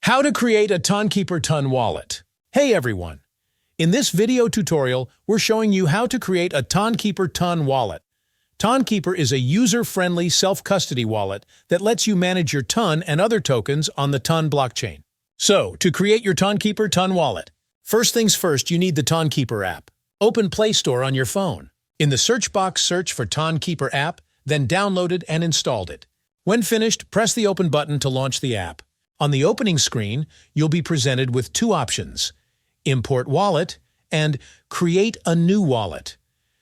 How to create a Tonkeeper Ton Wallet. Hey everyone! In this video tutorial, we're showing you how to create a Tonkeeper Ton Wallet. Tonkeeper is a user-friendly self-custody wallet that lets you manage your Ton and other tokens on the Ton blockchain. So, to create your Tonkeeper Ton Wallet, first things first, you need the Tonkeeper app. Open Play Store on your phone. In the search box, search for Tonkeeper app, then download it and installed it. When finished, press the Open button to launch the app. On the opening screen, you'll be presented with two options: Import Wallet and Create a New Wallet.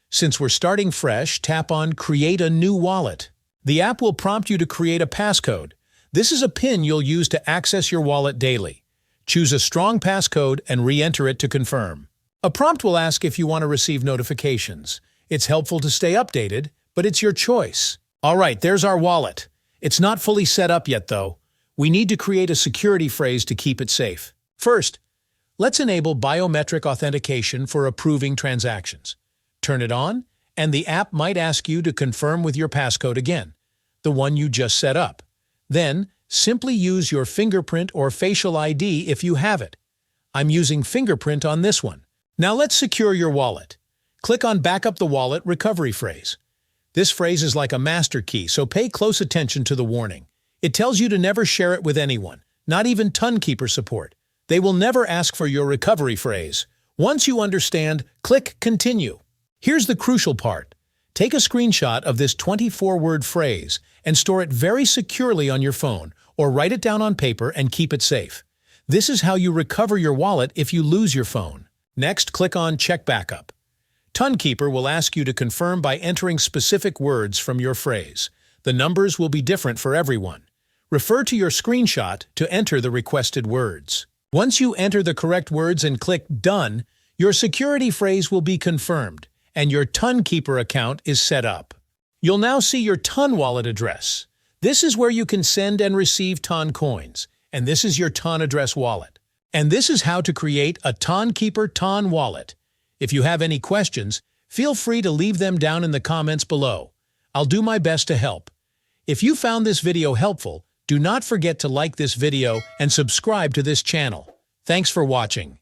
Since we're starting fresh, tap on Create a New Wallet. The app will prompt you to create a passcode. This is a PIN you'll use to access your wallet daily. Choose a strong passcode and re-enter it to confirm. A prompt will ask if you want to receive notifications. It's helpful to stay updated, but it's your choice. All right, there's our wallet. It's not fully set up yet, though. We need to create a security phrase to keep it safe. First, let's enable biometric authentication for approving transactions. Turn it on, and the app might ask you to confirm with your passcode again, the one you just set up. Then, simply use your fingerprint or facial ID if you have it. I'm using fingerprint on this one. Now let's secure your wallet. Click on Backup the Wallet recovery phrase. This phrase is like a master key, so pay close attention to the warning. It tells you to never share it with anyone, not even Tonkeeper support. They will never ask for your recovery phrase. Once you understand, click Continue. Here's the crucial part. Take a screenshot of this 24-word phrase and store it very securely on your phone, or write it down on paper and keep it safe. This is how you recover your wallet if you lose your phone. Next, click on Check Backup. Tonkeeper will ask you to confirm by entering specific words from your phrase. The numbers will be different for everyone. Refer to your screenshot to enter the requested words. Once you enter the correct words and click Done, your security phrase will be confirmed, and your Tonkeeper account is set up. You'll now see your Ton wallet address. This is where you can send and receive Ton coins, and this is your Ton address wallet. And this is how to create a Tonkeeper Ton wallet. If you have any questions, feel free to leave them down in the comments below. I'll do my best to help. If you found this video helpful, do not forget to like this video and subscribe to this channel. Thanks for watching.